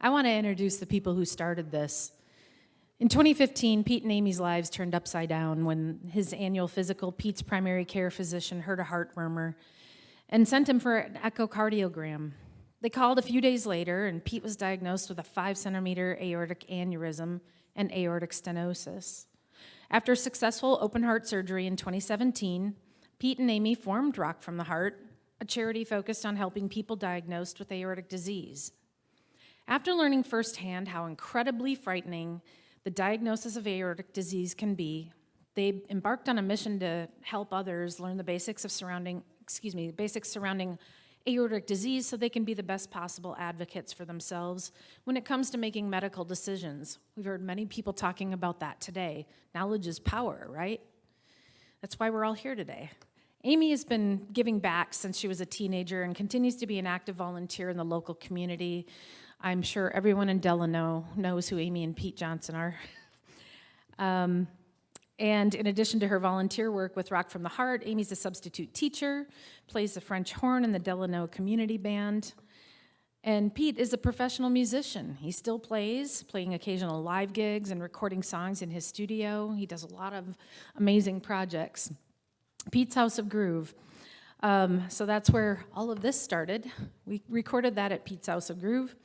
I want to introduce the people who started this. In 2015, Pete and Amy's lives turned upside down when his annual physical, Pete's primary care physician heard a heart murmur and sent him for an echocardiogram. They called a few days later, and Pete was diagnosed with a 5-centimeter aortic aneurysm and aortic stenosis. After successful open heart surgery in 2017, Pete and Amy formed Rock from the Heart, a charity focused on helping people diagnosed with aortic disease. After learning firsthand how incredibly frightening the diagnosis of aortic disease can be, they embarked on a mission to help others learn the basics surrounding aortic disease so they can be the best possible advocates for themselves when it comes to making medical decisions. We've heard many people talking about that today. Knowledge is power, right? That's why we're all here today. Amy has been giving back since she was a teenager and continues to be an active volunteer in the local community. I'm sure everyone in Delano knows who Amy and Pete Johnson are. And in addition to her volunteer work with Rock from the Heart, Amy's a substitute teacher, plays the French horn in the Dalano Community Band. And Pete is a professional musician. He still plays, playing occasional live gigs and recording songs in his studio. He does a lot of amazing projects. Pete's House of Groove. So that's where all of this started. We recorded that at Pete's House of Groove.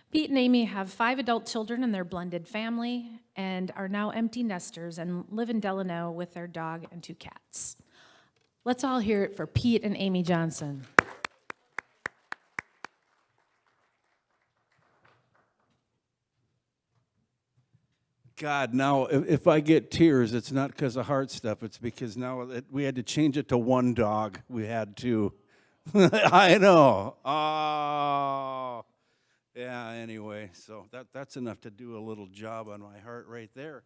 Pete and Amy have 5 adult children in their blended family and are now empty nesters and live in Delano with their dog and 2 cats. Let's all hear it for Pete and Amy Johnson. God, now if I get tears, it's not because of heart stuff. It's because now we had to change it to 1 dog. We had to. I know. Oh. Yeah, anyway, so that's enough to do a little job on my heart right there.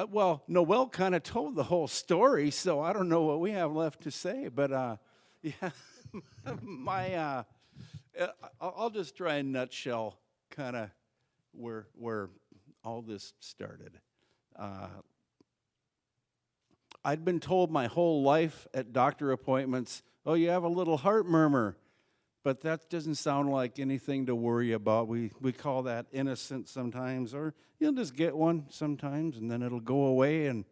Well, Noelle kind of told the whole story, so I don't know what we have left to say. But, yeah, I'll just try and nutshell kind of where all this started. I'd been told my whole life at doctor appointments, oh, you have a little heart murmur. But that doesn't sound like anything to worry about. We call that innocent sometimes, or you'll just get one sometimes, and then it'll go away, and,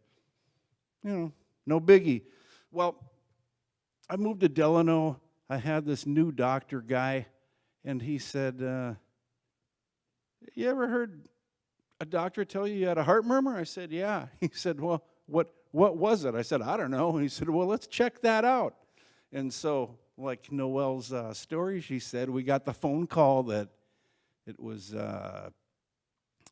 no biggie. Well, I moved to Delano. I had this new doctor guy, and he said, you ever heard a doctor tell you had a heart murmur? I said, yeah. He said, well, what was it? I said, I don't know. And he said, well, let's check that out. And so, like Noelle's story, she said, we got the phone call that it was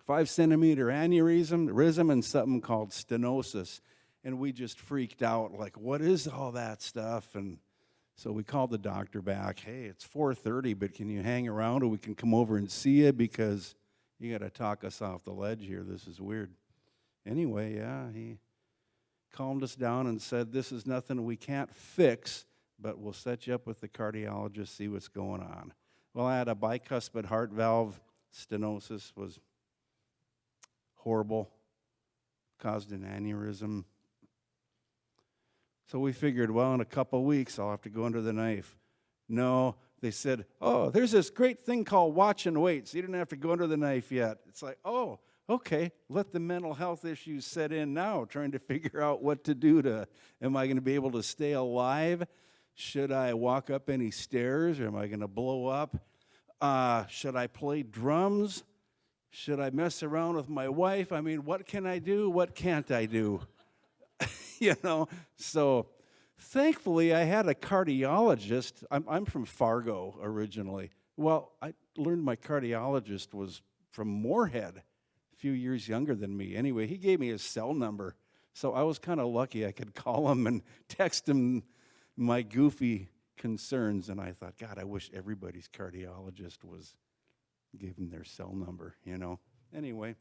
5-centimeter aneurysm and something called stenosis. And we just freaked out, like, what is all that stuff? And so we called the doctor back. Hey, it's 4:30, but can you hang around or we can come over and see you because you got to talk us off the ledge here. This is weird. Anyway, yeah, he calmed us down and said, this is nothing we can't fix, but we'll set you up with the cardiologist, see what's going on. Well, I had a bicuspid heart valve. Stenosis was horrible, caused an aneurysm. So we figured, well, in a couple weeks, I'll have to go under the knife. No, they said, oh, there's this great thing called watch and wait, so you didn't have to go under the knife yet. It's like, oh, okay, let the mental health issues set in now, trying to figure out what to do am I going to be able to stay alive? Should I walk up any stairs, or am I going to blow up? Should I play drums? Should I mess around with my wife? I mean, what can I do? What can't I do? So thankfully I had a cardiologist. I'm from Fargo originally. Well, I learned my cardiologist was from Moorhead, a few years younger than me. Anyway, he gave me his cell number. So I was kind of lucky I could call him and text him my goofy concerns, and I thought, God, I wish everybody's cardiologist gave them their cell number, Anyway,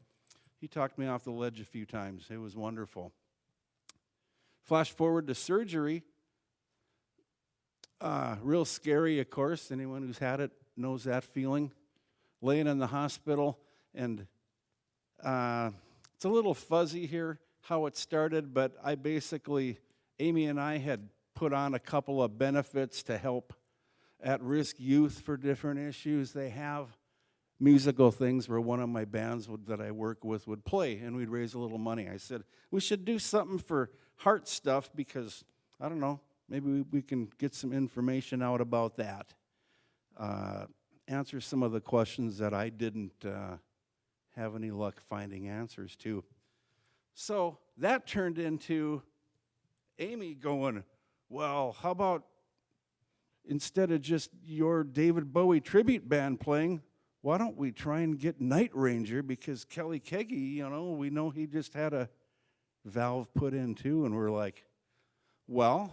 he talked me off the ledge a few times. It was wonderful. Flash forward to surgery. Real scary, of course. Anyone who's had it knows that feeling. Laying in the hospital, and it's a little fuzzy here how it started, but Amy and I had put on a couple of benefits to help at-risk youth for different issues they have. Musical things where one of my bands that I work with would play, and we'd raise a little money. I said, we should do something for heart stuff because, I don't know, maybe we can get some information out about that. Answer some of the questions that I didn't have any luck finding answers to. So that turned into Amy going, well, how about instead of just your David Bowie tribute band playing, why don't we try and get Night Ranger, because Kelly Keggy, you know, we know he just had a valve put in too, and we're like, well,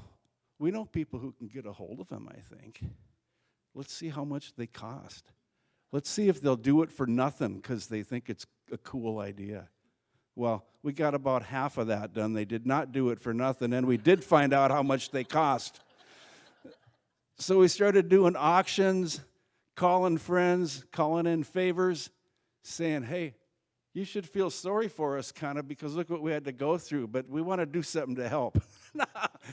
we know people who can get a hold of him, I think. Let's see how much they cost. Let's see if they'll do it for nothing because they think it's a cool idea. Well, we got about half of that done. They did not do it for nothing, and we did find out how much they cost. So we started doing auctions, calling friends, calling in favors, saying, hey, you should feel sorry for us, kind of, because look what we had to go through, but we want to do something to help.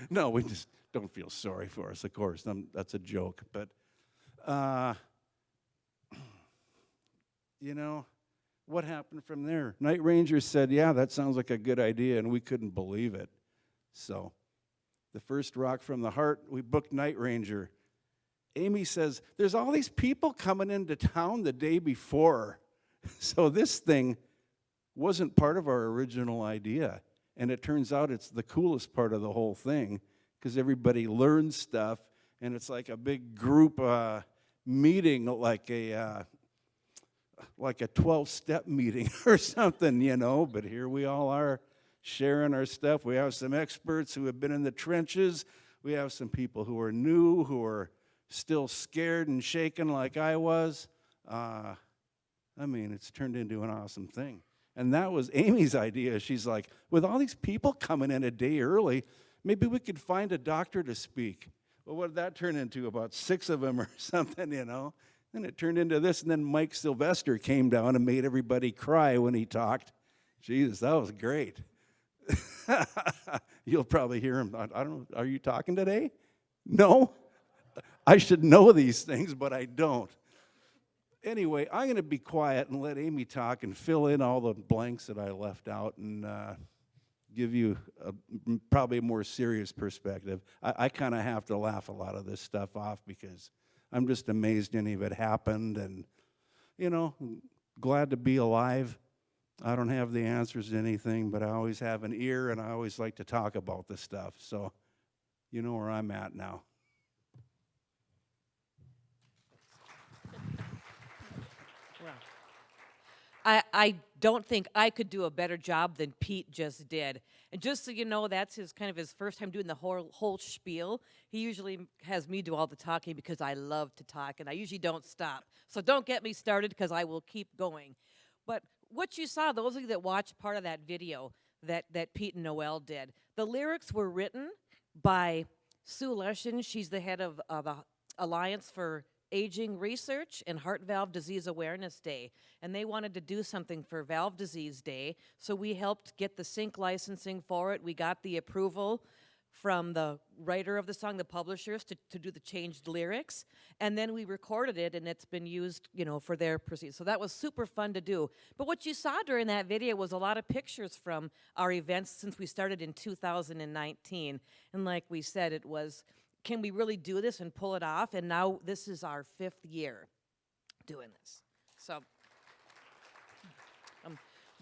No, we just don't feel sorry for us, of course. That's a joke. But, you know, what happened from there? Night Ranger said, yeah, that sounds like a good idea, and we couldn't believe it. So the first Rock from the Heart, we booked Night Ranger. Amy says, there's all these people coming into town the day before. So this thing wasn't part of our original idea. And it turns out it's the coolest part of the whole thing because everybody learns stuff, and it's like a big group meeting, like a 12-step meeting or something, you know. But here we all are sharing our stuff. We have some experts who have been in the trenches. We have some people who are new, who are still scared and shaken like I was. I mean, it's turned into an awesome thing. And that was Amy's idea. She's like, with all these people coming in a day early, maybe we could find a doctor to speak. Well, what did that turn into? About 6 of them or something, you know? Then it turned into this, and then Mike Sylvester came down and made everybody cry when he talked. Jesus, that was great. You'll probably hear him. I don't know, are you talking today? No? I should know these things, but I don't. Anyway, I'm going to be quiet and let Amy talk and fill in all the blanks that I left out and give you probably a more serious perspective. I kind of have to laugh a lot of this stuff off because I'm just amazed any of it happened, and, you know, glad to be alive. I don't have the answers to anything, but I always have an ear, and I always like to talk about this stuff. So you know where I'm at now. I don't think I could do a better job than Pete just did. And just so you know, that's his first time doing the whole spiel. He usually has me do all the talking because I love to talk, and I usually don't stop. So don't get me started because I will keep going. But what you saw, those of you that watched part of that video that Pete and Noel did, the lyrics were written by Sue Leshin. She's the head of the Alliance for Aging Research and Heart Valve Disease Awareness Day, and they wanted to do something for Valve Disease Day, so we helped get the sync licensing for it. We got the approval from the writer of the song, the publishers, to do the changed lyrics, and then we recorded it, and it's been used, you know, for their proceeds. So that was super fun to do. But what you saw during that video was a lot of pictures from our events since we started in 2019, and like we said, it was, can we really do this and pull it off? And now this is our 5th year doing this. So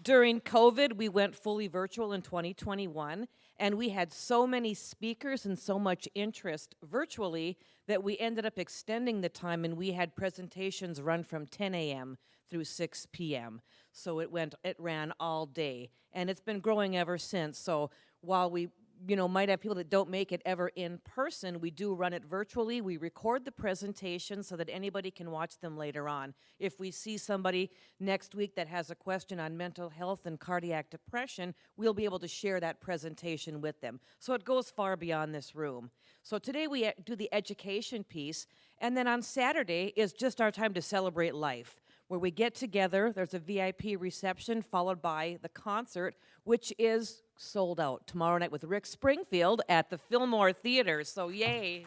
during COVID, we went fully virtual in 2021, and we had so many speakers and so much interest virtually that we ended up extending the time, and we had presentations run from 10 a.m. through 6 p.m. So it ran all day, and it's been growing ever since. So while we might have people that don't make it ever in person, we do run it virtually. We record the presentation so that anybody can watch them later on. If we see somebody next week that has a question on mental health and cardiac depression, we'll be able to share that presentation with them. So it goes far beyond this room. So today we do the education piece, and then on Saturday is just our time to celebrate life, where we get together. There's a VIP reception followed by the concert, which is sold out tomorrow night with Rick Springfield at the Fillmore Theater, so yay.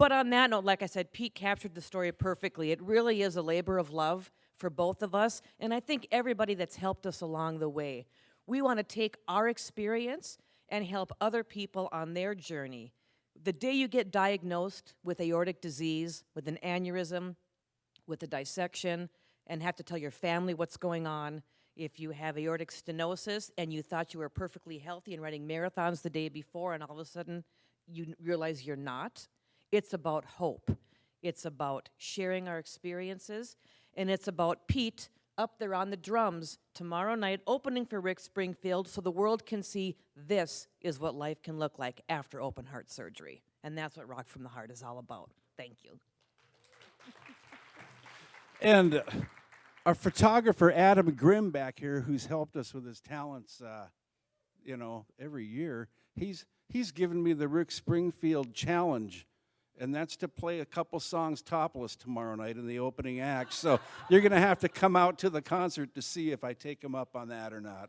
But on that note, like I said, Pete captured the story perfectly. It really is a labor of love for both of us, and I think everybody that's helped us along the way. We want to take our experience and help other people on their journey. The day you get diagnosed with aortic disease, with an aneurysm, with a dissection, and have to tell your family what's going on, if you have aortic stenosis and you thought you were perfectly healthy and running marathons the day before and all of a sudden you realize you're not, it's about hope. It's about sharing our experiences, and it's about Pete up there on the drums tomorrow night opening for Rick Springfield so the world can see this is what life can look like after open heart surgery. And that's what Rock from the Heart is all about. Thank you. And our photographer, Adam Grimm, back here, who's helped us with his talents, every year, he's given me the Rick Springfield challenge, and that's to play a couple songs topless tomorrow night in the opening act. So you're going to have to come out to the concert to see if I take him up on that or not.